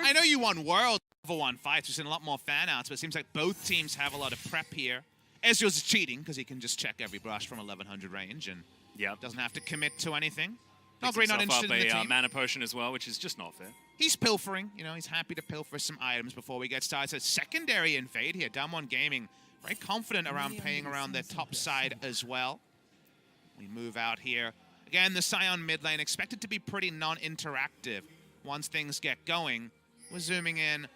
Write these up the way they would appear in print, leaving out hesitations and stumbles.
I know you won World level 1 fights. We've seen a lot more fan outs, but it seems like both teams have a lot of prep here. Ezreal's cheating because he can just check every brush from 1100 range and doesn't have to commit to anything. Not great, not interested in the team. Mana potion as well, which is just not fair. He's pilfering, you know, he's happy to pilfer some items before we get started. So secondary invade here. DAMWON Gaming very confident around playing around their top side as well. We move out here. Again, the Sion mid lane expected to be pretty non-interactive once things get going. We're zooming in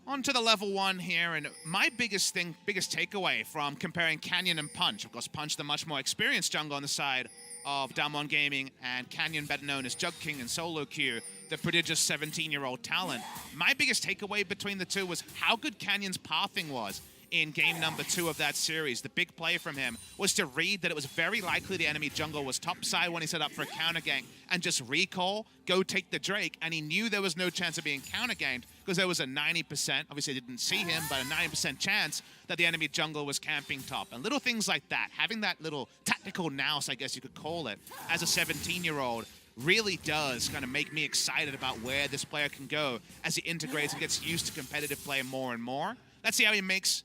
onto the level 1 here, and my biggest takeaway from comparing Canyon and Punch, of course, Punch the much more experienced jungle on the side of DAMWON Gaming, and Canyon, better known as Jug King and Solo Q, the prodigious 17-year-old talent. My biggest takeaway between the two was how good Canyon's pathing was in game number 2 of that series. The big play from him was to read that it was very likely the enemy jungle was topside when he set up for a counter gank and just recall, go take the Drake, and he knew there was no chance of being counter ganked because there was a 90%, obviously I didn't see him, but a 90% chance that the enemy jungle was camping top. And little things like that, having that little tactical nous, I guess you could call it, as a 17-year-old, really does kind of make me excited about where this player can go as he integrates and gets used to competitive play more and more. Let's see how he makes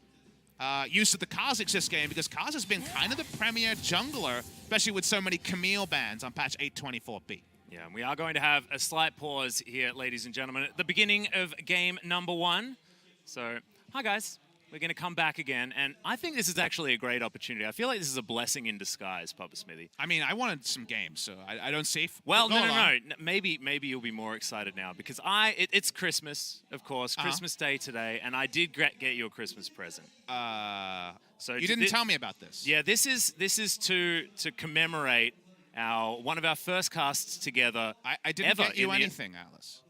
use of the Kha'Zix this game, because Kha'Zix has been kind of the premier jungler, especially with so many Camille bans on patch 824B. Yeah, and we are going to have a slight pause here, ladies and gentlemen, at the beginning of game number 1. So, hi guys. We're going to come back again, and I think this is actually a great opportunity. I feel like this is a blessing in disguise, Papa Smithy. I mean, I wanted some games, so I don't see... Well, no. Maybe you'll be more excited now, because it's Christmas, of course, Christmas Day today, and I did get you a Christmas present. So you didn't tell me about this. Yeah, this is to commemorate one of our first casts together. I didn't get you anything, Alice.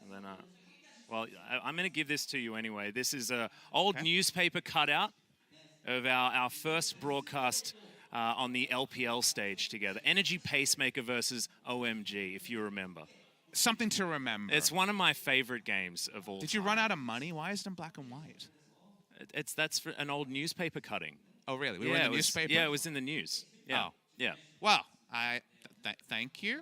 And then, well, I'm going to give this to you anyway. This is an old newspaper cutout of our first broadcast on the LPL stage together. Energy Pacemaker versus OMG, if you remember. Something to remember. It's one of my favorite games of all time. Did you run out of money? Why is it in black and white? That's for an old newspaper cutting. Oh, really? We were in the newspaper? Yeah, it was in the news. Yeah. Oh. Yeah. Well, thank you.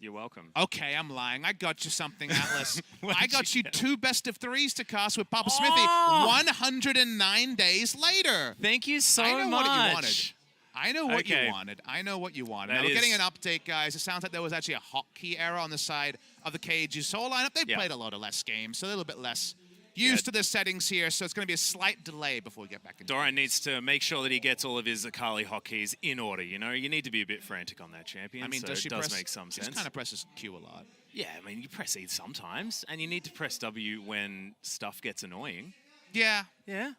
You're welcome. Okay, I'm lying. I got you something, Atlas. I got you 2 best of 3s to cast with Papa Smithy 109 days later. Thank you so much. I know what you wanted. I know what you wanted. I know what you wanted. Now, we're getting an update, guys. It sounds like there was actually a hotkey error on the side of the KeG Seoul lineup. They played a lot of less games, so a little bit less used to the settings here, so it's going to be a slight delay before we get back into Doran needs to make sure that he gets all of his Akali hotkeys in order, you know? You need to be a bit frantic on that champion, I mean, so does she it does press, make some sense. She kind of presses Q a lot. Yeah, I mean, you press E sometimes, and you need to press W when stuff gets annoying. Yeah. Yeah?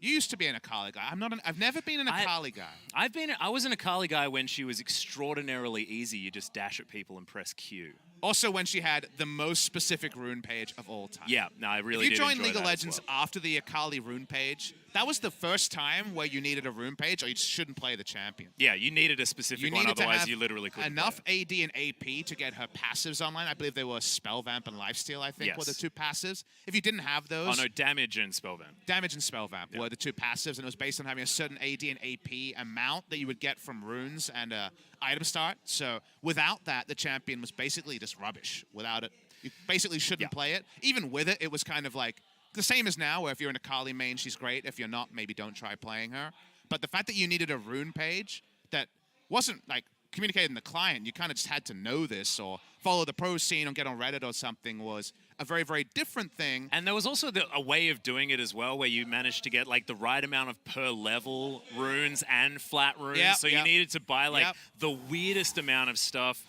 You used to be an Akali guy. I've never been an Akali guy. I was an Akali guy when she was extraordinarily easy. You just dash at people and press Q. Also, when she had the most specific rune page of all time. Yeah, no, I really did enjoy that. If you joined League of Legends after the Akali rune page, that was the first time where you needed a rune page, or you just shouldn't play the champion. Yeah, you needed a specific one, otherwise you literally couldn't enough AD and AP to get her passives online. I believe they were Spell Vamp and Lifesteal, I think, were the 2 passives. If you didn't have those... Oh, no, Damage and Spell Vamp. Damage and Spell Vamp were the 2 passives, and it was based on having a certain AD and AP amount that you would get from runes and item start. So without that, the champion was basically just rubbish. Without it, you basically shouldn't play it. Even with it, it was kind of like the same as now, where if you're in a Akali main, she's great. If you're not, maybe don't try playing her. But the fact that you needed a rune page that wasn't like communicated in the client, you kind of just had to know this or follow the pro scene or get on Reddit or something, was a very, very different thing. And there was also a way of doing it as well, where you managed to get like the right amount of per level runes and flat runes. So you needed to buy like the weirdest amount of stuff.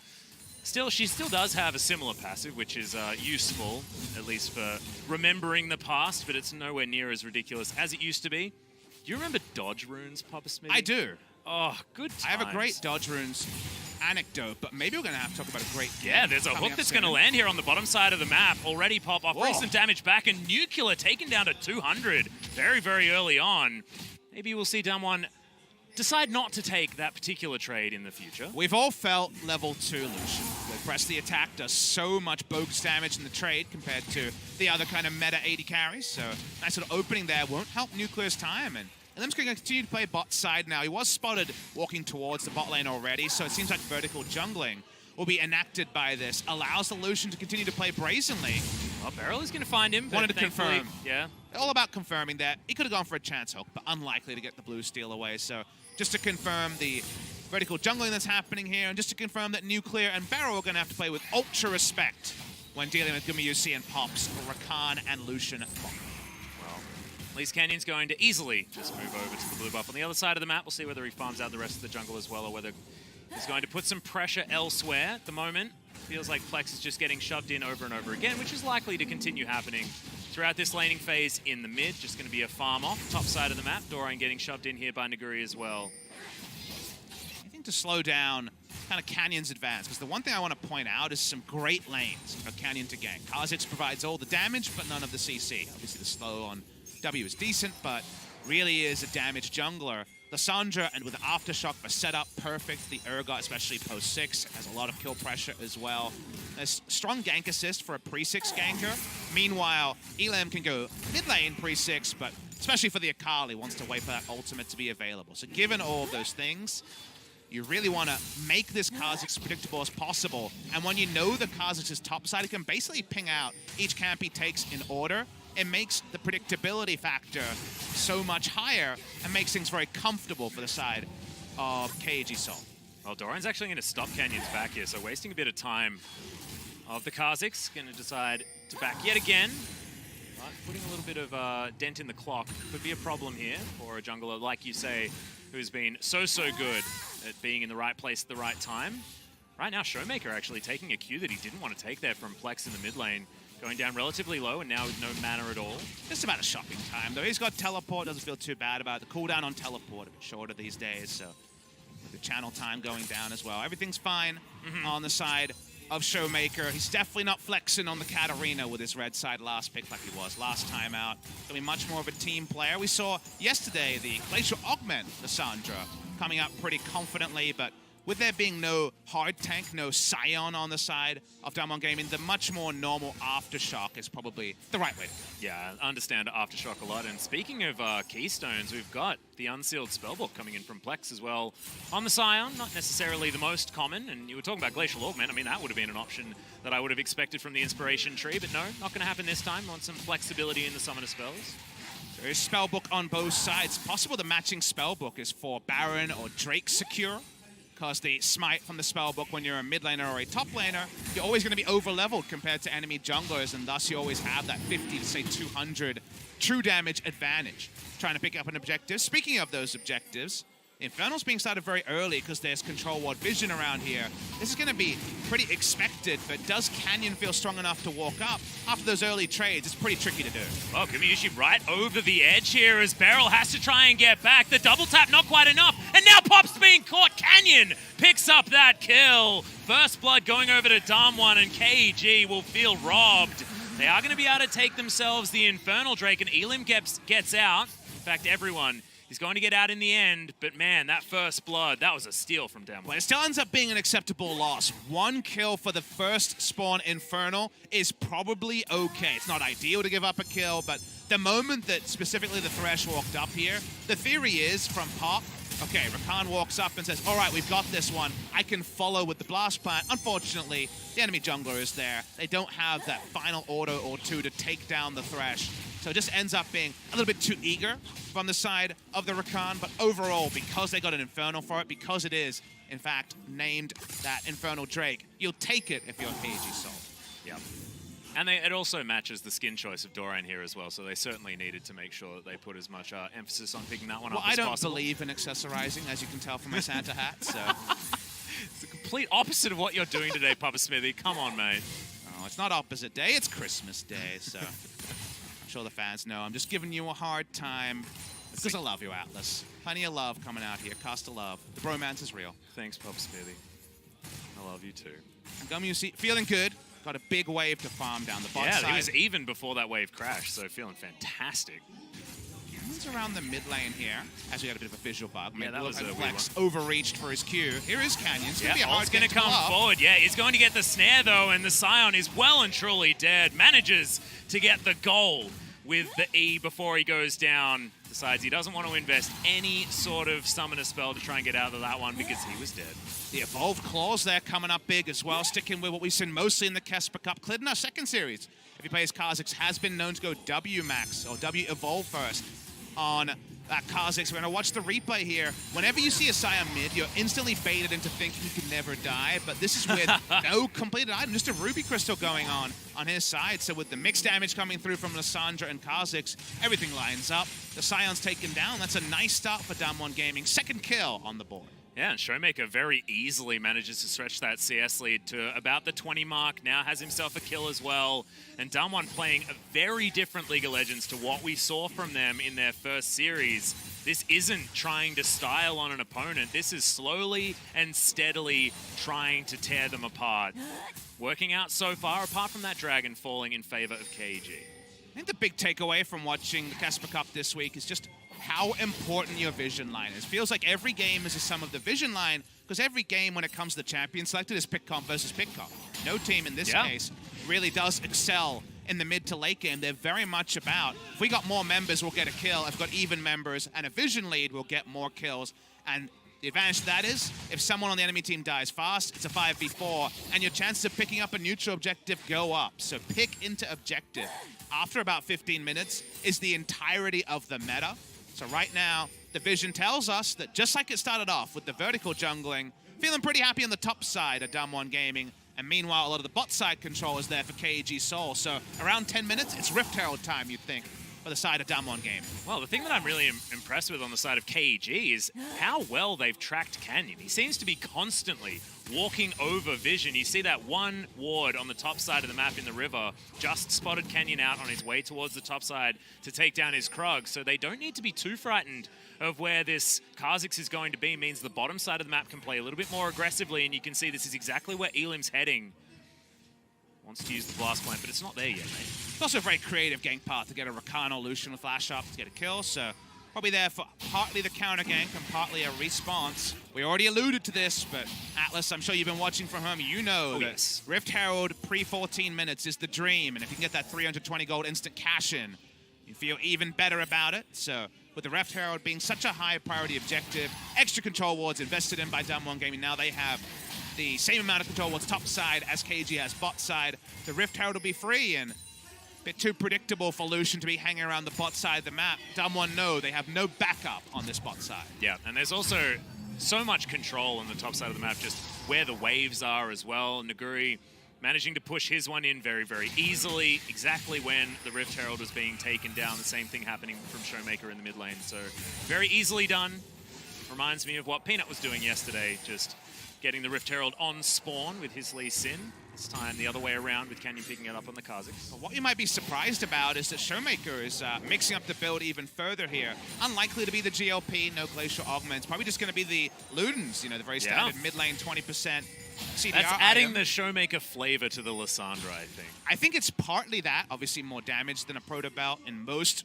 She still does have a similar passive, which is useful, at least for remembering the past, but it's nowhere near as ridiculous as it used to be. Do you remember dodge runes, Papa Smithy? I do. Oh, good times. I have a great dodge runes anecdote, but maybe we're going to have to talk about a great game. Yeah, there's a hook that's going to land here on the bottom side of the map. Already pop off, bring some damage back, and Nuclear taken down to 200 very, very early on. Maybe we'll see DAMWON decide not to take that particular trade in the future. We've all felt level 2 Lucian. Where press the attack does so much bogus damage in the trade compared to the other kind of meta 80 carries. So nice little opening there won't help Nuclear's time. And Lim's going to continue to play bot side now. He was spotted walking towards the bot lane already, so it seems like vertical jungling will be enacted by this. Allows the Lucian to continue to play brazenly. Well, Beryl is going to find him. Wanted to confirm. Yeah. All about confirming that. He could have gone for a chance hook, but unlikely to get the blue steal away. So just to confirm the vertical jungling that's happening here, and just to confirm that Nuclear and Beryl are going to have to play with ultra respect when dealing with Gumayusi and Pops, Rakan and Lucian. Well, at least Canyon's going to easily just move over to the blue buff on the other side of the map. We'll see whether he farms out the rest of the jungle as well, or whether he's going to put some pressure elsewhere. At the moment, feels like Plex is just getting shoved in over and over again, which is likely to continue happening throughout this laning phase in the mid. Just going to be a farm off, top side of the map. Dorian getting shoved in here by Naguri as well. I think to slow down kind of Canyon's advance, because the one thing I want to point out is some great lanes for Canyon to gank. Kha'Zix provides all the damage, but none of the CC. Obviously, the slow on W is decent, but really is a damage jungler. Lissandra, and with Aftershock, the setup perfect. The Urgot, especially post-6, has a lot of kill pressure as well. There's strong gank assist for a pre-6 ganker. Meanwhile, Elam can go mid lane pre-6, but especially for the Akali, wants to wait for that ultimate to be available. So given all of those things, you really want to make this Kha'Zix as predictable as possible. And when you know the Kha'Zix's top side, it can basically ping out each camp he takes in order. It makes the predictability factor so much higher and makes things very comfortable for the side of KeG Seoul. Well, Dorian's actually going to stop Canyon's back here, so wasting a bit of time of the Kha'Zix. Going to decide to back yet again. But putting a little bit of dent in the clock could be a problem here for a jungler, like you say, who's been so good at being in the right place at the right time. Right now, Showmaker actually taking a cue that he didn't want to take there from Plex in the mid lane. Going down relatively low, and now with no mana at all. Just about a shopping time, though. He's got teleport, doesn't feel too bad about it. The cooldown on teleport a bit shorter these days, so with the channel time going down as well. Everything's fine on the side of Showmaker. He's definitely not flexing on the Katarina with his red side last pick like he was last time out. Gonna be much more of a team player. We saw yesterday the Glacial Augment Lissandra coming up pretty confidently, but with there being no hard tank, no Scion on the side of DAMWON Gaming, the much more normal Aftershock is probably the right way to go. Yeah, I understand Aftershock a lot. And speaking of keystones, we've got the Unsealed Spellbook coming in from Plex as well. On the Scion, not necessarily the most common. And you were talking about Glacial Augment. I mean, that would have been an option that I would have expected from the Inspiration Tree. But no, not going to happen this time. Want some flexibility in the Summoner spells. There is Spellbook on both sides. Possible the matching Spellbook is for Baron or Drake Secure, because the smite from the Spellbook when you're a mid laner or a top laner, you're always going to be over-leveled compared to enemy junglers, and thus you always have that 50 to, say, 200 true damage advantage trying to pick up an objective. Speaking of those objectives, Infernal's being started very early because there's Control Ward Vision around here. This is going to be pretty expected, but does Canyon feel strong enough to walk up? After those early trades, it's pretty tricky to do. Oh, Gumayusi right over the edge here as Beryl has to try and get back. The double tap, not quite enough. And now Pop's being caught. Canyon picks up that kill. First blood going over to DAMWON, and KeG will feel robbed. They are going to be able to take themselves the Infernal Drake, and Elim gets out. In fact, everyone is going to get out in the end, but man, that first blood, that was a steal from DAMWON. Well, it still ends up being an acceptable loss. One kill for the first spawn Infernal is probably okay. It's not ideal to give up a kill, but the moment that specifically the Thresh walked up here, the theory is from Pop, okay, Rakan walks up and says, all right, we've got this one. I can follow with the Blast Plant. Unfortunately, the enemy jungler is there. They don't have that final auto or two to take down the Thresh. So it just ends up being a little bit too eager from the side of the Rakan. But overall, because they got an Infernal for it, because it is, in fact, named that Infernal Drake, you'll take it if you're KeG Seoul. Yeah. And it also matches the skin choice of Dorian here as well, so they certainly needed to make sure that they put as much emphasis on picking that one up as possible. Well, I don't believe in accessorizing, as you can tell from my Santa hat, so... It's the complete opposite of what you're doing today, Papa Smithy. Come on, mate. Oh, it's not opposite day, it's Christmas Day, so... I'm sure the fans know I'm just giving you a hard time because I love you, Atlas. Plenty of love coming out here. Cost of love. The bromance is real. Thanks, Papa Smithy. I love you too. And Gumayusi feeling good. Got a big wave to farm down the bot side. Yeah, he was even before that wave crashed, so feeling fantastic. He's around the mid lane here, as we got a bit of a visual bug. Yeah, that was a Flex overreached for his Q. Here is Canyon. It's going to be a hard going to come forward. Yeah, he's going to get the snare, though, and the Scion is well and truly dead. Manages to get the goal with the E before he goes down. decides he doesn't want to invest any sort of summoner spell to try and get out of that one because he was dead. The Evolved Claws there coming up big as well, sticking with what we've seen mostly in the KeSPA Cup. Cleared in our second series. If he plays Kha'Zix, has been known to go W max or W Evolve first on that Kha'Zix. We're going to watch the replay here. Whenever you see a Scion mid, you're instantly baited into thinking he can never die, but this is with no completed item, just a Ruby Crystal going on his side. So with the mixed damage coming through from Lissandra and Kha'Zix, everything lines up. The Scion's taken down. That's a nice start for DAMWON Gaming. Second kill on the board. Yeah, and Showmaker very easily manages to stretch that CS lead to about the 20 mark. Now has himself a kill as well. And DAMWON playing a very different League of Legends to what we saw from them in their first series. This isn't trying to style on an opponent. This is slowly and steadily trying to tear them apart. Working out so far, apart from that dragon falling in favor of KeG. I think the big takeaway from watching the KeSPA Cup this week is just how important your vision line is. Feels like every game is a sum of the vision line, because every game when it comes to the champion selected is pick comp versus pick comp. No team in this case really does excel in the mid to late game. They're very much about, if we got more members, we'll get a kill. If we've got even members and a vision lead, we'll get more kills. And the advantage to that is, if someone on the enemy team dies fast, it's a 5v4, and your chances of picking up a neutral objective go up. So pick into objective. After about 15 minutes is the entirety of the meta. So right now, the vision tells us that just like it started off with the vertical jungling, feeling pretty happy on the top side of DAMWON Gaming. And meanwhile, a lot of the bot side control is there for KeG Seoul. So around 10 minutes, it's Rift Herald time, you'd think, for the side of DAMWON Gaming. Well, the thing that I'm really impressed with on the side of KeG is how well they've tracked Canyon. He seems to be constantly walking over vision. You see that one ward on the top side of the map in the river just spotted Canyon out on his way towards the top side to take down his Krug. So they don't need to be too frightened of where this Kha'Zix is going to be. Means the bottom side of the map can play a little bit more aggressively, and you can see this is exactly where Elim's heading. Wants to use the blast point, but it's not there yet, mate. It's also a very creative gank path to get a Rakan or Lucian with flash up to get a kill, so probably there for partly the counter gank and partly a response. We already alluded to this, but Atlas, I'm sure you've been watching from home. You know that Rift Herald pre-14 minutes is the dream, and if you can get that 320 gold instant cash in, you feel even better about it. So with the Rift Herald being such a high priority objective, extra control wards invested in by DAMWON Gaming, now they have the same amount of control wards top side as KeG has bot side. The Rift Herald will be free, and a bit too predictable for Lucian to be hanging around the bot side of the map. DAMWON know they have no backup on this bot side. Yeah, and there's also so much control on the top side of the map, just where the waves are as well. Naguri managing to push his one in very, very easily, exactly when the Rift Herald was being taken down. The same thing happening from Showmaker in the mid lane. So very easily done. Reminds me of what Peanut was doing yesterday, just getting the Rift Herald on spawn with his Lee Sin. This time the other way around with Canyon picking it up on the Kha'Zix. What you might be surprised about is that Showmaker is mixing up the build even further here. Unlikely to be the GLP, no Glacial Augments. Probably just going to be the Ludens, you know, the very standard mid lane 20% CDR That's adding item. the Showmaker flavor to the Lissandra, I think. I think it's partly that. Obviously more damage than a Proto Belt in most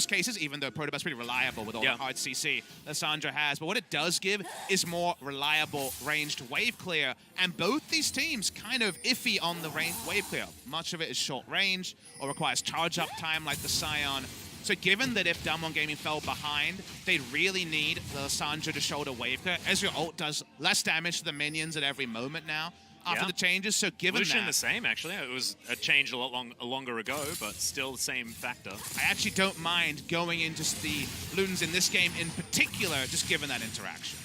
cases, even though Proto Belt's pretty reliable with all the hard CC Lissandra has. But what it does give is more reliable ranged wave clear. And both these teams kind of iffy on the wave clear. Much of it is short range or requires charge up time like the Scion. So given that if DAMWON Gaming fell behind, they'd really need the Lissandra to shoulder wave clear. Ezreal ult does less damage to the minions at every moment now after the changes, so given Lucian that... the same, actually. It was a change a lot longer ago, but still the same factor. I actually don't mind going into the Ludens in this game in particular, just given that interaction.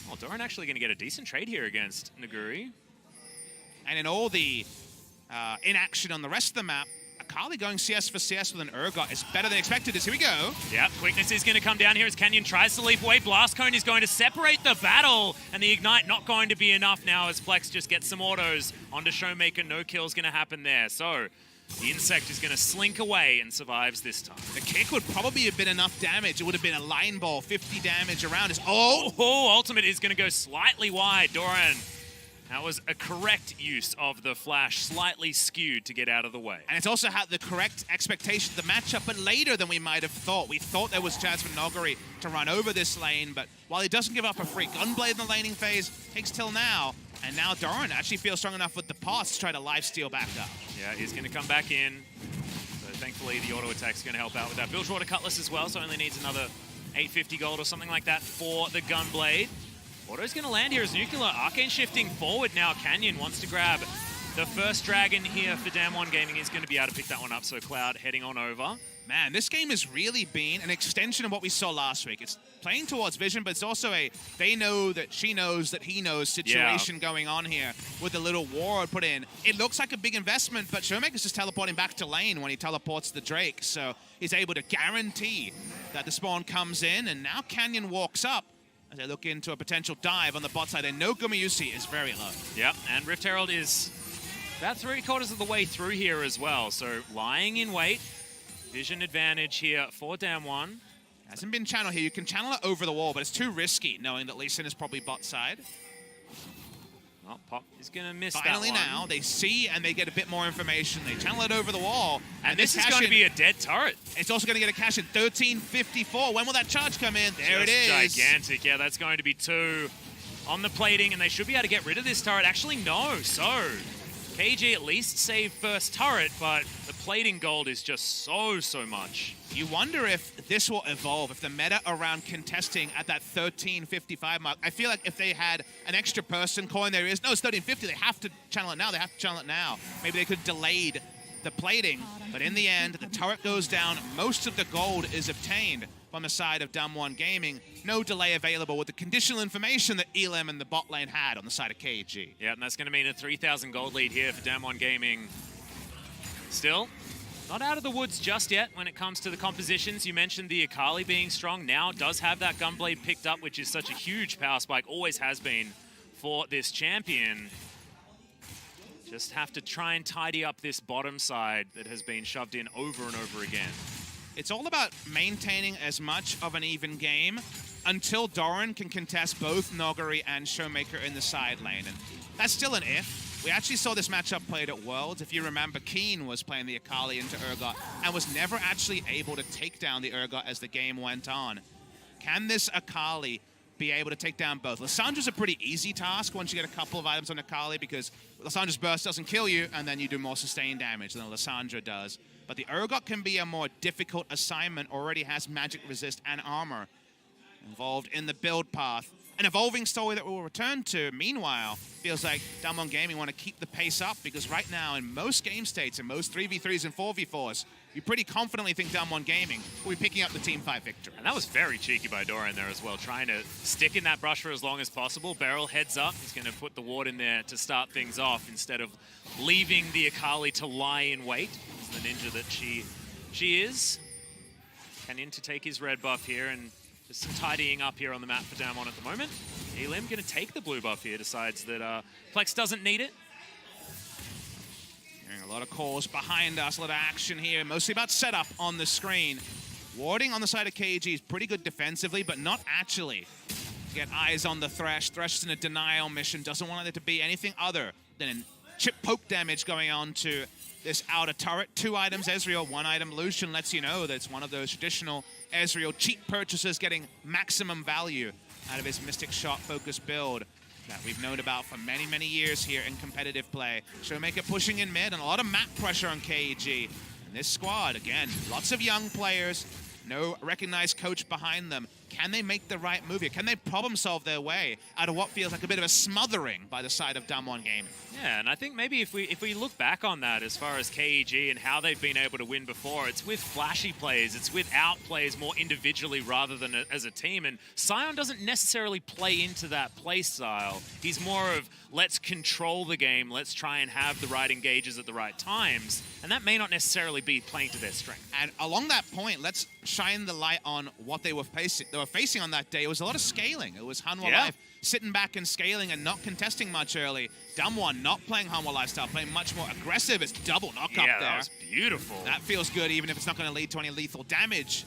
Well, Doran actually going to get a decent trade here against Naguri. And in all the inaction on the rest of the map, Akali going CS for CS with an Urgot is better than expected. Here we go. Yeah, quickness is going to come down here as Canyon tries to leap away. Blast Cone is going to separate the battle, and the Ignite not going to be enough now as Plex just gets some autos onto Showmaker. No kill's going to happen there. So the Insect is going to slink away and survives this time. The kick would probably have been enough damage. It would have been a line ball, 50 damage around his... Ultimate is going to go slightly wide. Doran. That was a correct use of the flash, slightly skewed to get out of the way. And it's also had the correct expectation of the matchup, but later than we might have thought. We thought there was chance for Noguri to run over this lane, but while he doesn't give up a free Gunblade in the laning phase, takes till now. And now Doran actually feels strong enough with the pass to try to lifesteal back up. Yeah, he's going to come back in. But thankfully the auto attack's going to help out with that. Bilge Water Cutlass as well, so only needs another 850 gold or something like that for the Gunblade. Auto's going to land here as Nuclear. Arcane shifting forward now. Canyon wants to grab the first dragon here for DAMWON Gaming. Is going to be able to pick that one up, so Cloud heading on over. Man, this game has really been an extension of what we saw last week. It's playing towards Vision, but it's also a they know that she knows that he knows situation going on here with the little ward put in. It looks like a big investment, but Showmaker's just teleporting back to lane when he teleports the Drake, so he's able to guarantee that the spawn comes in, and now Canyon walks up as they look into a potential dive on the bot side, and no Gumayusi is very low. Yep, and Rift Herald is about 3/4 of the way through here as well, so lying in wait. Vision advantage here for DAMWON. Hasn't been channeled here. You can channel it over the wall, but it's too risky knowing that Lee Sin is probably bot side. Well, Pop is going to miss Finally that one. now, they see and they get a bit more information. They channel it over the wall. And this is going to be a dead turret. It's also going to get a cash in 1354. When will that charge come in? There it is. Gigantic. Yeah, that's going to be 2 on the plating, and they should be able to get rid of this turret. Actually, no. So KeG at least saved first turret, but the plating gold is just so much. You wonder if this will evolve, if the meta around contesting at that 1355 mark. I feel like if they had an extra person coin, there is no, it's 1350. They have to channel it now. They have to channel it now. Maybe they could have delayed the plating, but in the end, the turret goes down. Most of the gold is obtained from the side of DAMWON Gaming. No delay available with the conditional information that Elim and the bot lane had on the side of KeG. Yeah, and that's going to mean a 3,000 gold lead here for DAMWON Gaming. Still, not out of the woods just yet when it comes to the compositions. You mentioned the Akali being strong. Now does have that Gunblade picked up, which is such a huge power spike, always has been for this champion. Just have to try and tidy up this bottom side that has been shoved in over and over again. It's all about maintaining as much of an even game until Doran can contest both Nogari and Showmaker in the side lane. And that's still an if. We actually saw this matchup played at Worlds. If you remember, Keen was playing the Akali into Urgot and was never actually able to take down the Urgot as the game went on. Can this Akali be able to take down both? Lissandra's a pretty easy task once you get a couple of items on Akali, because Lissandra's burst doesn't kill you, and then you do more sustained damage than Lissandra does. But the Urgot can be a more difficult assignment, already has magic resist and armor involved in the build path. An evolving story that we'll return to. Meanwhile, feels like DAMWON Gaming want to keep the pace up, because right now in most game states, in most 3v3s and 4v4s, you pretty confidently think DAMWON Gaming will be picking up the Team 5 victory. And that was very cheeky by Doran there as well, trying to stick in that brush for as long as possible. Beryl heads up. He's going to put the ward in there to start things off instead of leaving the Akali to lie in wait. It's the ninja that she is. Canyon to take his red buff here, and just some tidying up here on the map for DAMWON at the moment. Elim going to take the blue buff here, decides that Plex doesn't need it. Hearing a lot of calls behind us, a lot of action here, mostly about setup on the screen. Warding on the side of KeG is pretty good defensively, but not actually. Get eyes on the Thresh. Thresh is in a denial mission, doesn't want it to be anything other than chip poke damage going on to this outer turret. 2 items Ezreal, 1 item Lucian lets you know that it's one of those traditional Ezreal cheap purchases getting maximum value out of his Mystic Shot focused build that we've known about for many years here in competitive play. Showmaker pushing in mid and a lot of map pressure on KeG. And this squad, again, lots of young players, no recognized coach behind them. Can they make the right move here? Can they problem solve their way out of what feels like a bit of a smothering by the side of DAMWON Gaming? Yeah, and I think maybe if we look back on that as far as KeG and how they've been able to win before, it's with flashy plays, it's with outplays more individually rather than as a team. And Sion doesn't necessarily play into that play style. He's more of, let's control the game, let's try and have the right engages at the right times. And that may not necessarily be playing to their strength. And along that point, let's shine the light on what they were facing on that day. It was a lot of scaling. It was Hanwha Life sitting back and scaling and not contesting much early. DAMWON not playing Hanwha Lifestyle, playing much more aggressive. It's double knock up there. Yeah, that was beautiful. That feels good, even if it's not going to lead to any lethal damage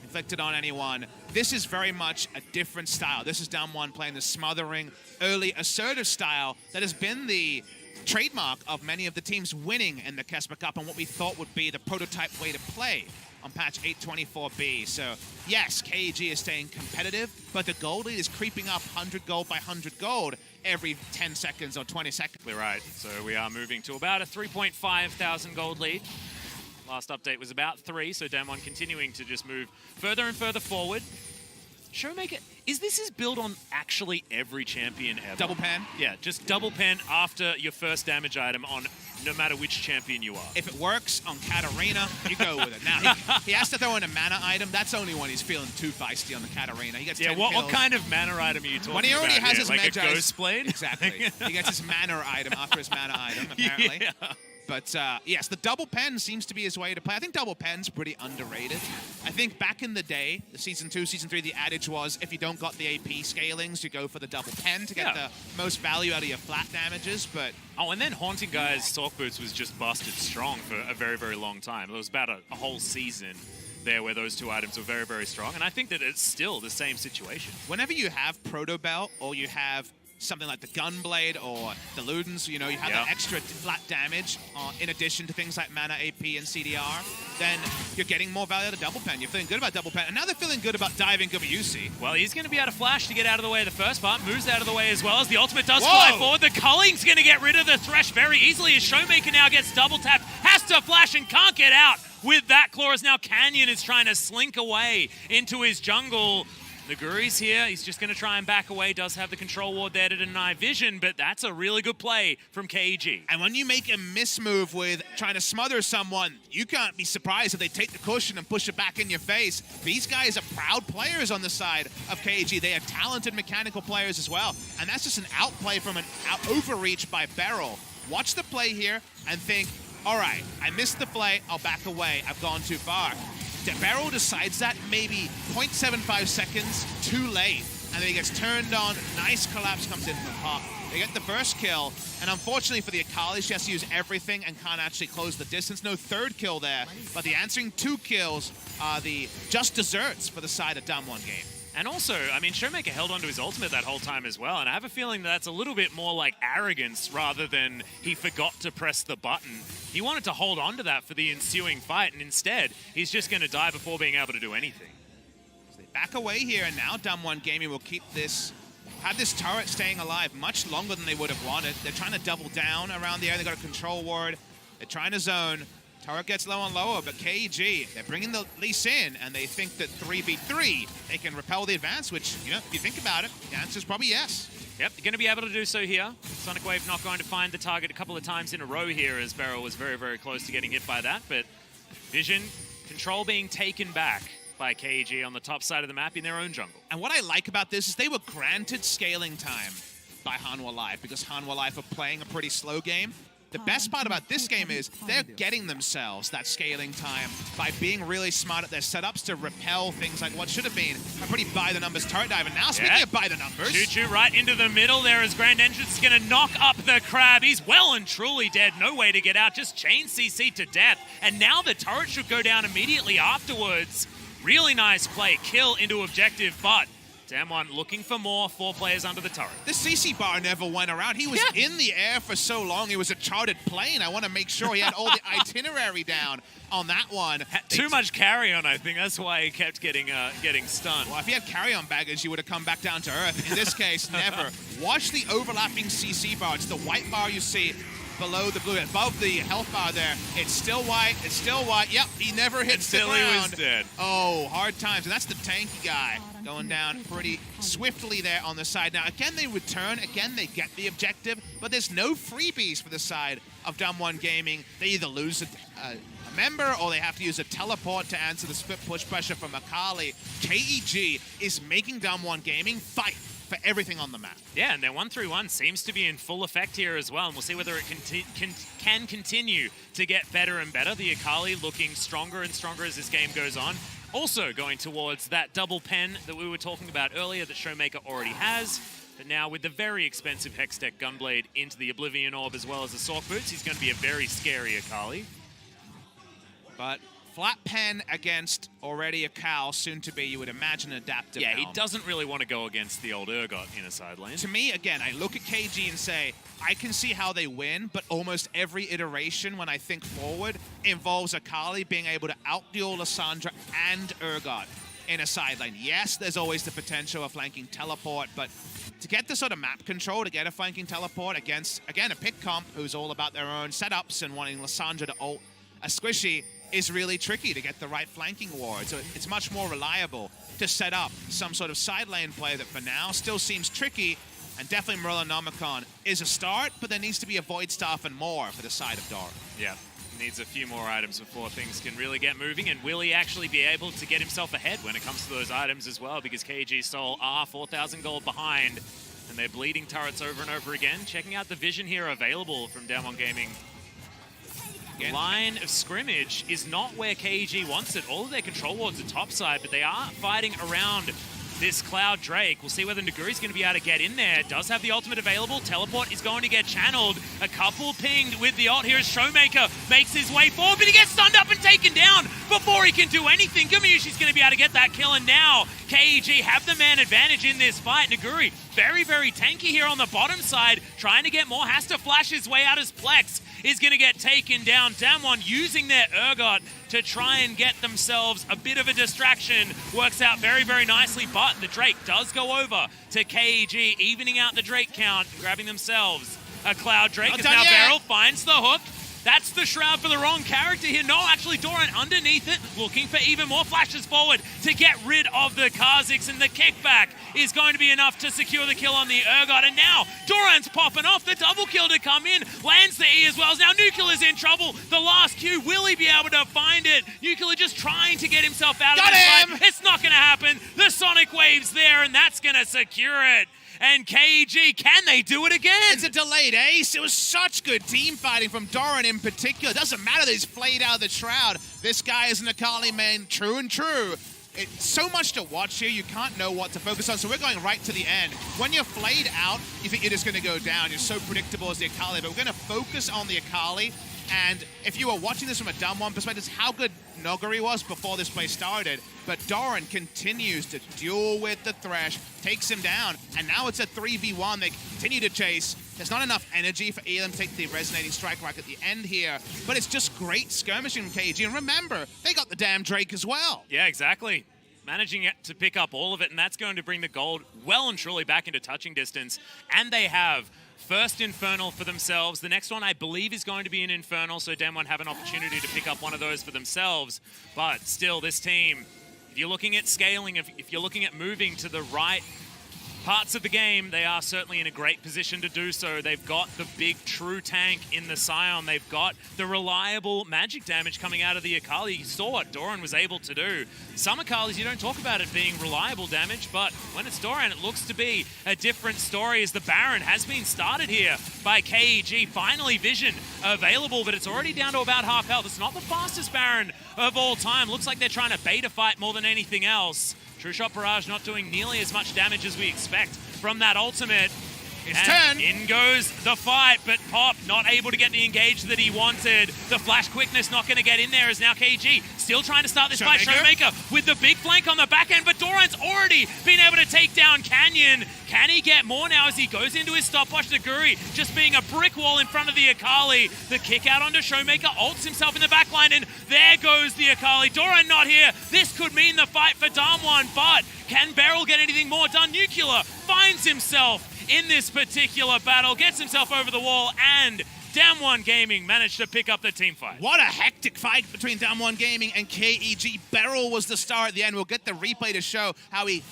inflicted on anyone. This is very much a different style. This is DAMWON playing the smothering, early assertive style that has been the trademark of many of the teams winning in the KeSPA Cup and what we thought would be the prototype way to play on patch 824B. So yes, KeG is staying competitive, but the gold lead is creeping up 100 gold by 100 gold every 10 seconds or 20 seconds. Right, so we are moving to about a 3,500 gold lead Last update was about 3, so DAMWON continuing to just move further and further forward. Showmaker, is this his build on actually every champion ever? Double pen? Yeah, just double pen after your first damage item on no matter which champion you are. If it works on Katarina, you go with it. Now, he has to throw in a mana item. That's only when he's feeling too feisty on the Katarina. He gets 10 what kills. kind of mana item are you talking about? When he already has his like Magi. a ghost blade? Exactly. He gets his mana item after his mana item, apparently. Yeah. But yes, the double pen seems to be his way to play. I think double pen's pretty underrated. I think back in the day, the Season 2, Season 3, the adage was if you don't got the AP scalings, you go for the double pen to get the most value out of your flat damages. But oh, and then Haunting Guy's Sock Boots was just busted strong for a very, very long time. It was about a whole season there where those two items were very, very strong. And I think that it's still the same situation. Whenever you have Proto Belt or you have something like the Gunblade or the Ludens, you know, you have that extra flat damage in addition to things like mana, AP, and CDR, then you're getting more value out of double pen. You're feeling good about double pen. And now they're feeling good about diving Gubayusi. Well, he's going to be able to flash to get out of the way of the first part. Moves out of the way as well as the ultimate does fly forward. The Culling's going to get rid of the Thresh very easily as Showmaker now gets double tapped. Has to flash and can't get out with that claw as now Canyon is trying to slink away into his jungle. Naguri's here. He's just going to try and back away. Does have the control ward there to deny vision, but that's a really good play from KeG. And when you make a mismove with trying to smother someone, you can't be surprised if they take the cushion and push it back in your face. These guys are proud players on the side of KeG. They are talented mechanical players as well. And that's just an outplay from an overreach by Beryl. Watch the play here and think, all right, I missed the play. I'll back away. I've gone too far. Beryl decides that maybe 0.75 seconds too late, and then he gets turned on. Nice collapse comes in from Pop. They get the first kill, and unfortunately for the Akali, she has to use everything and can't actually close the distance. No third kill there, but the answering 2 kills are the just desserts for the side of DAMWON game. And also, I mean, Showmaker held onto his ultimate that whole time as well, and I have a feeling that's a little bit more like arrogance rather than he forgot to press the button. He wanted to hold on to that for the ensuing fight, and instead, he's just going to die before being able to do anything. So they back away here, and now DAMWON Gaming will keep this, have this turret staying alive much longer than they would have wanted. They're trying to double down around the area. They got a control ward. They're trying to zone. Turret gets low and lower, but KeG, they're bringing the Lee Sin, and they think that 3v3, they can repel the advance, which, you know, if you think about it, the answer is probably yes. Yep, they're going to be able to do so here. Sonic Wave not going to find the target a couple of times in a row here as Beryl was very, very close to getting hit by that, but vision, control being taken back by KeG on the top side of the map in their own jungle. And what I like about this is they were granted scaling time by Hanwha Life because Hanwha Life are playing a pretty slow game. The best part about this game is they're getting themselves that scaling time by being really smart at their setups to repel things like what should have been a pretty by-the-numbers turret dive. And now, speaking of by-the-numbers... Choo-choo right into the middle there as Grand Entrance is going to knock up the Crab. He's well and truly dead. No way to get out. Just chain CC to death. And now the turret should go down immediately afterwards. Really nice play. Kill into objective, but... DAMWON looking for more, 4 players under the turret. The CC bar never went around. He was in the air for so long. It was a chartered plane. I want to make sure he had all the itinerary down on that one. Too much carry-on, I think. That's why he kept getting stunned. Well, if he had carry-on baggage, he would have come back down to earth. In this case, never. Watch the overlapping CC bar. It's the white bar you see below the blue, above the health bar there. It's still white. It's still white. Yep, he never hits the ground. He was dead. Oh, hard times. And that's the tanky guy going down pretty swiftly there on the side. Now, again, they return. Again, they get the objective, but there's no freebies for the side of DAMWON Gaming. They either lose a member or they have to use a teleport to answer the split push pressure from Akali. KeG is making DAMWON Gaming fight for everything on the map. Yeah, and their 1-3-1 seems to be in full effect here as well, and we'll see whether it can continue to get better and better. The Akali looking stronger and stronger as this game goes on. Also going towards that double pen that we were talking about earlier that Showmaker already has, but now with the very expensive Hextech Gunblade into the Oblivion Orb as well as the Sork Boots, he's going to be a very scary Akali. But flat pen against already a cow, soon to be, you would imagine, adaptive. Yeah, he doesn't really want to go against the old Urgot in a side lane. To me, again, I look at KeG and say, I can see how they win, but almost every iteration when I think forward involves Akali being able to outduel Lissandra and Urgot in a side lane. Yes, there's always the potential of flanking teleport, but to get the sort of map control, to get a flanking teleport against, again, a pick comp who's all about their own setups and wanting Lissandra to ult a Squishy, is really tricky to get the right flanking ward. So it's much more reliable to set up some sort of side lane play that for now still seems tricky. And definitely Morellonomicon is a start, but there needs to be a Void Staff and more for the side of Doran. Yeah, needs a few more items before things can really get moving. And will he actually be able to get himself ahead when it comes to those items as well? Because KeG Seoul are 4,000 gold behind, and they're bleeding turrets over and over again. Checking out the vision here available from DAMWON Gaming. The line of scrimmage is not where KeG wants it. All of their control wards are topside, but they are fighting around this Cloud Drake. We'll see whether Naguri's going to be able to get in there. Does have the ultimate available. Teleport is going to get channeled. A couple pinged with the ult here as Showmaker makes his way forward, but he gets stunned up and taken down before he can do anything. Gumayusi's going to be able to get that kill, and now KeG have the man advantage in this fight. Naguri, very, very tanky here on the bottom side, trying to get more. Has to flash his way out as Plex is going to get taken down. DAMWON using their Urgot to try and get themselves a bit of a distraction. Works out very, very nicely, but the Drake does go over to KeG, evening out the Drake count, grabbing themselves a Cloud Drake. As now Beryl finds the hook. That's the Shroud for the wrong character here. No, actually, Doran underneath it, looking for even more flashes forward to get rid of the Kha'Zix, and the kickback is going to be enough to secure the kill on the Urgot. And now, Doran's popping off, the double kill to come in, lands the E as well. Now, Nuclear's in trouble. The last Q, will he be able to find it? Nuclear just trying to get himself out of this fight. It's not going to happen. The Sonic Wave's there, and that's going to secure it. And KeG, can they do it again? It's a delayed ace. It was such good team fighting from Doran in particular. It doesn't matter that he's flayed out of the Shroud. This guy is an Akali main, true and true. It's so much to watch here, you can't know what to focus on, so we're going right to the end. When you're flayed out, you think you're just going to go down. You're so predictable as the Akali, but we're going to focus on the Akali. And if you were watching this from a DAMWON perspective, it's how good Noguri was before this play started. But Doran continues to duel with the Thresh, takes him down, and now it's a 3v1. They continue to chase. There's not enough energy for either of them to take the resonating strike right at the end here, but it's just great skirmishing from KeG. And remember, they got the damn Drake as well. Yeah, exactly. Managing to pick up all of it, and that's going to bring the gold well and truly back into touching distance. And they have first Infernal for themselves. The next one, I believe, is going to be an Infernal, so DAMWON have an opportunity to pick up one of those for themselves. But still, this team, if you're looking at scaling, if you're looking at moving to the right parts of the game, they are certainly in a great position to do so. They've got the big true tank in the Scion. They've got the reliable magic damage coming out of the Akali. You saw what Doran was able to do. Some Akalis, you don't talk about it being reliable damage, but when it's Doran, it looks to be a different story as the Baron has been started here by KeG. Finally, Vision available, but it's already down to about half health. It's not the fastest Baron of all time. Looks like they're trying to beta fight more than anything else. True Shot Barrage not doing nearly as much damage as we expect from that ultimate. It's turn. In goes the fight, but Pop not able to get the engage that he wanted. The flash quickness not going to get in there as now KeG still trying to start this fight. Showmaker with the big flank on the back end, but Doran's already been able to take down Canyon. Can he get more now as he goes into his stopwatch? Naguri just being a brick wall in front of the Akali. The kick out onto Showmaker, ults himself in the backline, and there goes the Akali. Doran not here. This could mean the fight for DAMWON, but can Beryl get anything more done? Nuclear finds himself in this particular battle, gets himself over the wall, and DAMWON Gaming managed to pick up the team fight. What a hectic fight between DAMWON Gaming and KeG. Beryl was the star at the end. We'll get the replay to show how he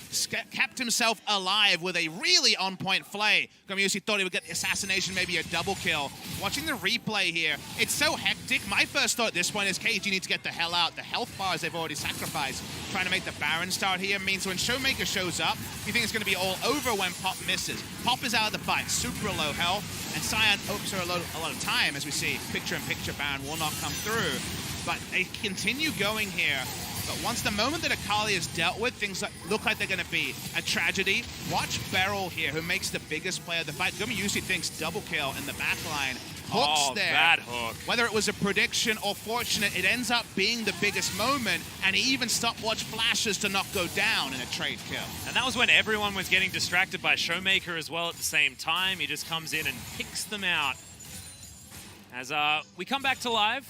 kept himself alive with a really on-point flay. Gumayusi thought he would get assassination, maybe a double kill. Watching the replay here, it's so hectic. My first thought at this point is KeG needs to get the hell out. The health bars they've already sacrificed. Trying to make the Baron start here means when Showmaker shows up, you think it's going to be all over when Pop misses. Pop is out of the fight, super low health, and Cyan hopes her a lot of time, as we see picture-in-picture Baron will not come through. But they continue going here. But once the moment that Akali is dealt with, things look like they're going to be a tragedy. Watch Beryl here, who makes the biggest play of the fight. Gumayusi thinks double kill in the backline. Hooks there. That hook. Whether it was a prediction or fortunate, it ends up being the biggest moment, and he even stopwatch flashes to not go down in a trade kill. And that was when everyone was getting distracted by Showmaker as well at the same time. He just comes in and picks them out. As we come back to live,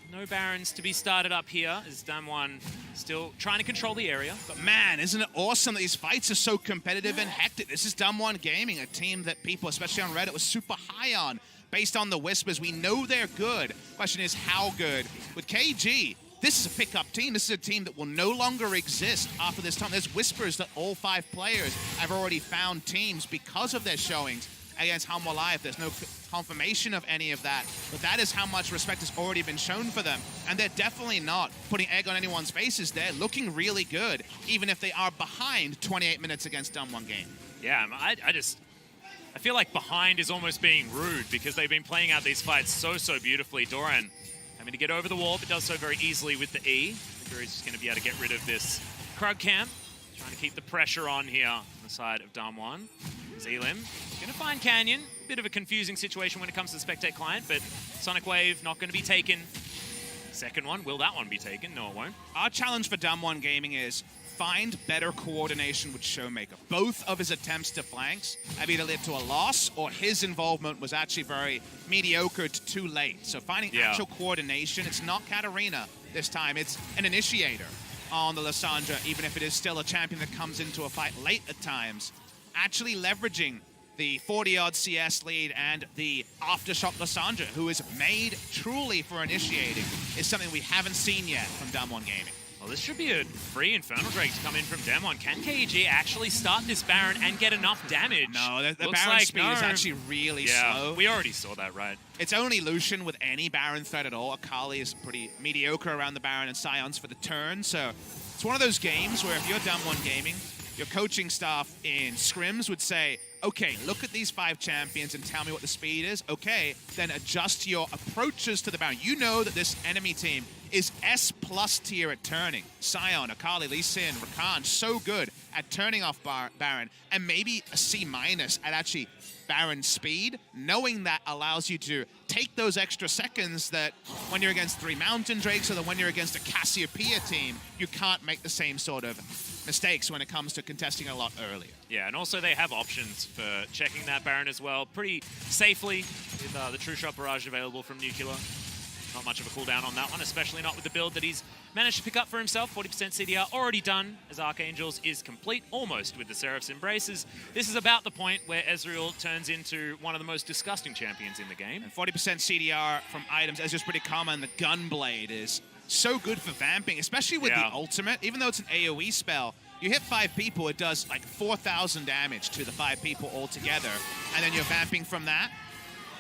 no Barons to be started up here as DAMWON still trying to control the area. But man, isn't it awesome that these fights are so competitive and hectic? This is DAMWON Gaming, a team that people, especially on Reddit, was super high on. Based on the whispers, we know they're good. Question is how good. With KeG, this is a pickup team. This is a team that will no longer exist after this time. There's whispers that all 5 players have already found teams because of their showings against Hanwha Live. There's no confirmation of any of that, but that is how much respect has already been shown for them. And they're definitely not putting egg on anyone's faces. They're looking really good, even if they are behind 28 minutes against DAMWON Game. Yeah, I feel like behind is almost being rude because they've been playing out these fights so beautifully. Doran having to get over the wall, but does so very easily with the E. Naguri's just going to be able to get rid of this Krug camp. Trying to keep the pressure on here on the side of DAMWON. Zelim going to find Canyon. Bit of a confusing situation when it comes to the Spectate client, but Sonic Wave not going to be taken. Second one, will that one be taken? No, it won't. Our challenge for DAMWON Gaming is find better coordination with Showmaker. Both of his attempts to flanks have either led to a loss or his involvement was actually very mediocre to too late. So finding actual coordination, it's not Katarina this time, it's an initiator on the Lysandra, even if it is still a champion that comes into a fight late at times. Actually leveraging the 40-odd CS lead and the aftershock Lysandra, who is made truly for initiating, is something we haven't seen yet from DAMWON Gaming. Well, this should be a free Infernal Drake to come in from DAMWON. Can KeG actually start this Baron and get enough damage? No, the Baron speed is actually really slow. We already saw that, right? It's only Lucian with any Baron threat at all. Akali is pretty mediocre around the Baron and Scions for the turn, so it's one of those games where if you're DAMWON Gaming, your coaching staff in scrims would say, okay, look at these 5 champions and tell me what the speed is. Okay, then adjust your approaches to the Baron. You know that this enemy team is S+ tier at turning. Sion, Akali, Lee Sin, Rakan, so good at turning off Baron, and maybe a C- at actually Baron speed. Knowing that allows you to take those extra seconds that when you're against 3 Mountain Drakes or that when you're against a Cassiopeia team, you can't make the same sort of mistakes when it comes to contesting a lot earlier. Yeah, and also they have options for checking that Baron as well pretty safely with the True Shot Barrage available from Nuclear. Not much of a cooldown on that one, especially not with the build that he's managed to pick up for himself. 40% CDR already done as Archangels is complete, almost with the Seraph's Embraces. This is about the point where Ezreal turns into one of the most disgusting champions in the game. And 40% CDR from items, Ezreal's pretty common. The Gunblade is so good for vamping, especially with the ultimate. Even though it's an AoE spell, you hit 5 people, it does like 4,000 damage to the 5 people altogether. And then you're vamping from that.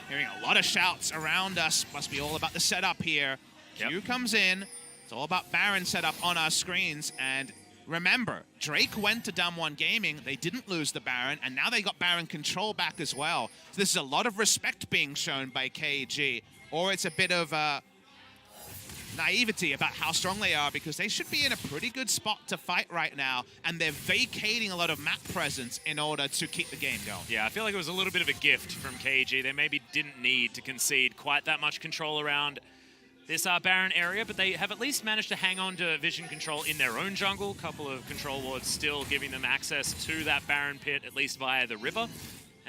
Hearing a lot of shouts around us. Must be all about the setup here. Q comes in. It's all about Baron setup on our screens. And remember, Drake went to DAMWON Gaming. They didn't lose the Baron, and now they got Baron control back as well. So this is a lot of respect being shown by KeG. Or it's a bit of naivety about how strong they are, because they should be in a pretty good spot to fight right now, and they're vacating a lot of map presence in order to keep the game going. Yeah, I feel like it was a little bit of a gift from KeG. They maybe didn't need to concede quite that much control around this Baron area, but they have at least managed to hang on to vision control in their own jungle. A couple of control wards still giving them access to that Baron pit, at least via the river.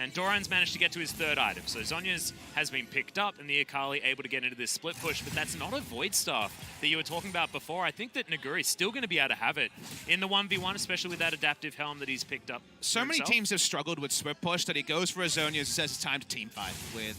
And Doran's managed to get to his 3rd item. So Zhonya's has been picked up, and the Akali able to get into this split push, but that's not a Void Staff that you were talking about before. I think that Naguri's still going to be able to have it in the 1v1, especially with that adaptive helm that he's picked up. So many teams have struggled with split push that he goes for a Zhonya and says it's time to team fight with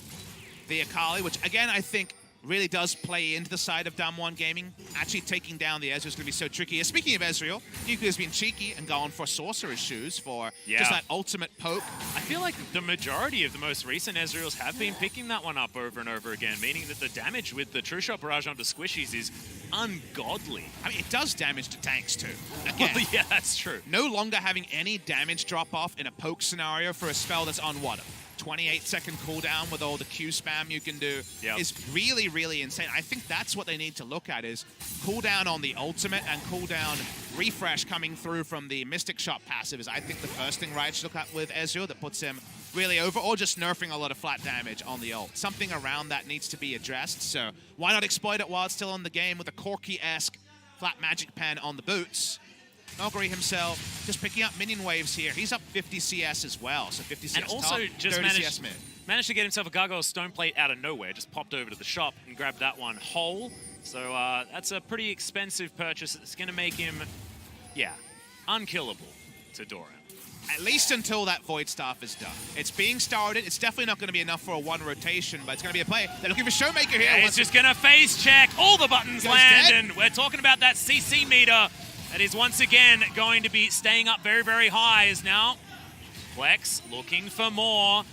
the Akali, which again, I think really does play into the side of DAMWON Gaming. Actually taking down the Ezreal is going to be so tricky. Speaking of Ezreal, Nuclear's been cheeky and gone for Sorcerer's Shoes for just that ultimate poke. I feel like the majority of the most recent Ezreals have been picking that one up over and over again, meaning that the damage with the True Shot Barrage onto Squishies is ungodly. I mean, it does damage to tanks too. Again, well, yeah, that's true. No longer having any damage drop off in a poke scenario for a spell that's on what? 28-second cooldown with all the Q spam you can do is really, really insane. I think that's what they need to look at, is cooldown on the ultimate and cooldown refresh coming through from the Mystic Shot passive is, I think, the first thing Riot should look at with Ezreal that puts him really over, or just nerfing a lot of flat damage on the ult. Something around that needs to be addressed, so why not exploit it while it's still in the game with a Corki-esque flat magic pen on the boots. Noguri himself just picking up minion waves here. He's up 50 CS as well, so 50 CS and also top, just 30 CS mid. Managed to get himself a Gargoyle Stone Plate out of nowhere. Just popped over to the shop and grabbed that one whole. So that's a pretty expensive purchase. It's going to make him, unkillable to Doran. at least until that Void Staff is done. It's being started. It's definitely not going to be enough for a one rotation, but it's going to be a play. They're looking for Showmaker here. Yeah, it's just going to phase check. All the buttons land, dead. and we're talking about that CC meter that is once again going to be staying up very, very high. Is now Plex looking for more.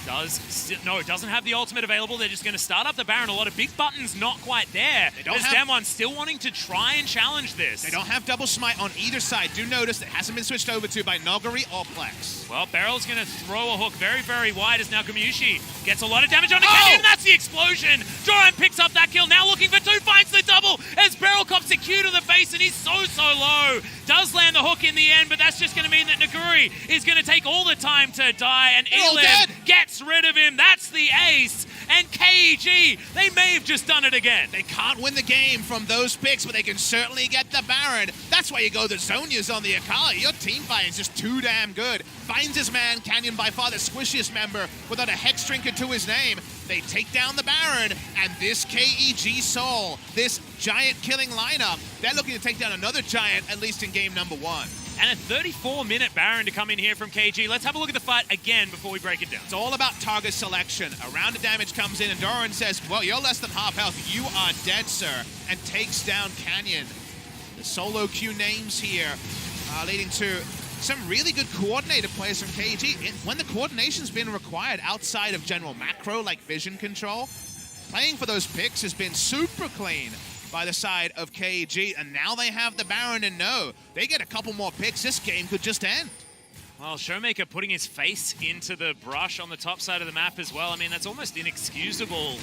It doesn't have the ultimate available. They're just going to start up the Baron. A lot of big buttons not quite there. There's DAMWON still wanting to try and challenge this. They don't have double smite on either side. Do notice it hasn't been switched over to by Noguri or Plex. Well, Beryl's going to throw a hook very, very wide as now Kamiyushi gets a lot of damage on the Canyon, and that's the explosion. Doran picks up that kill, now looking for two, finds the double as Beryl cops a Q to the face, and he's so low. Does land the hook in the end, but that's just going to mean that Noguri is going to take all the time to die, and Elim gets rid of him. That's the ace. And KeG, they may have just done it again. They can't win the game from those picks, but they can certainly get the Baron. That's why you go the Zonias on the Akali. Your team fight is just too damn good. Finds his man, Canyon by far the squishiest member without a Hex Trinket to his name. They take down the Baron, and this KeG Seoul, this giant killing lineup, they're looking to take down another giant, at least in game number 1. And a 34-minute Baron to come in here from KeG. Let's have a look at the fight again before we break it down. It's all about target selection. A round of damage comes in, and Doran says, well, you're less than half health. You are dead, sir, and takes down Canyon. The solo queue names here leading to some really good coordinated plays from KeG. When the coordination's been required outside of general macro, like vision control, playing for those picks has been super clean by the side of KeG, and now they have the Baron, and no, they get a couple more picks. This game could just end. Well, Showmaker putting his face into the brush on the top side of the map as well. I mean, that's almost inexcusable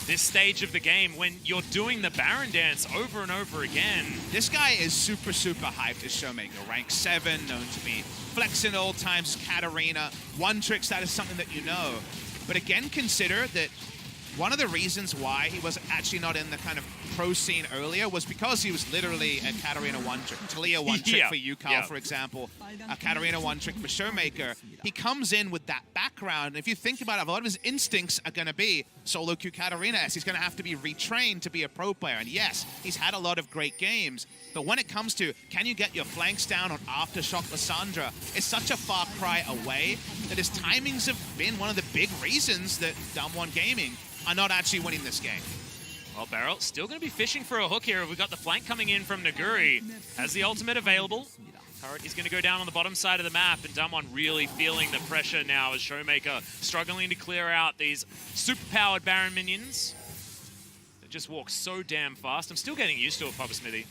this stage of the game when you're doing the Baron dance over and over again. This guy is super, super hyped as Showmaker. Rank 7, known to be flexing all times, Katarina. One tricks, that is something that you know. But again, consider that one of the reasons why he was actually not in the kind of pro scene earlier was because he was literally a Katarina one-trick, Talia one-trick for Yukal, for example, a Katarina one-trick for Showmaker. He comes in with that background, and if you think about it, a lot of his instincts are going to be solo queue Katarina, as he's going to have to be retrained to be a pro player. And yes, he's had a lot of great games, but when it comes to, can you get your flanks down on Aftershock Lissandra, it's such a far cry away that his timings have been one of the big reasons that DAMWON Gaming are not actually winning this game. Well, Beryl still going to be fishing for a hook here. We've got the flank coming in from Noguri. Has the ultimate available. Turret is going to go down on the bottom side of the map, and DAMWON really feeling the pressure now as Showmaker struggling to clear out these super-powered Baron minions. They just walk so damn fast. I'm still getting used to it, Papa Smithy.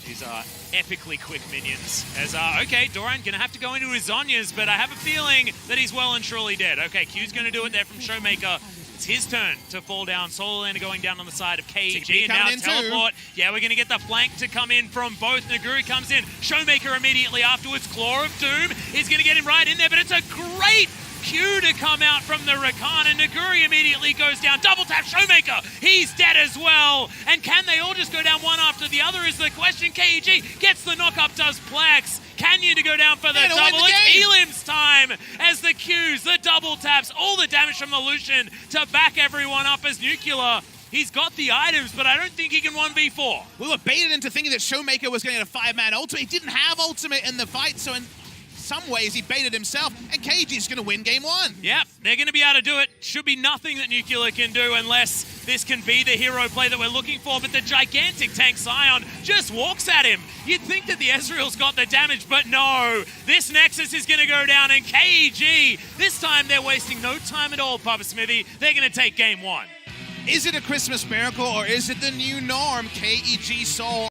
These are epically quick minions. As, okay, Doran going to have to go into his Zonias, but I have a feeling that he's well and truly dead. Okay, Q's going to do it there from Showmaker. It's his turn to fall down. Solo Lander going down on the side of KeG, and now teleport. Yeah, we're going to get the flank to come in from both. Noguri comes in. Showmaker immediately afterwards. Claw of Doom is going to get him right in there, but it's a great Q to come out from the Rakan, and Noguri immediately goes down. Double tap Showmaker. He's dead as well. And can they all just go down one after the other is the question. KeG gets the knock up, does Plex. Canyon to go down for the double. It's Elim's time as the Qs, the double taps, all the damage from the Lucian to back everyone up as Nuclear. He's got the items, but I don't think he can 1v4. We were baited into thinking that Showmaker was going to get a 5-man ultimate. He didn't have ultimate in the fight, so in some ways he baited himself, and KeG is going to win game 1. Yep, they're going to be able to do it. Should be nothing that Nuclear can do unless this can be the hero play that we're looking for, but the gigantic tank Sion just walks at him. You'd think that the Ezreal's got the damage, but no. This Nexus is going to go down, and KeG, this time they're wasting no time at all, Papa Smithy. They're going to take game 1. Is it a Christmas miracle, or is it the new norm? KeG Seoul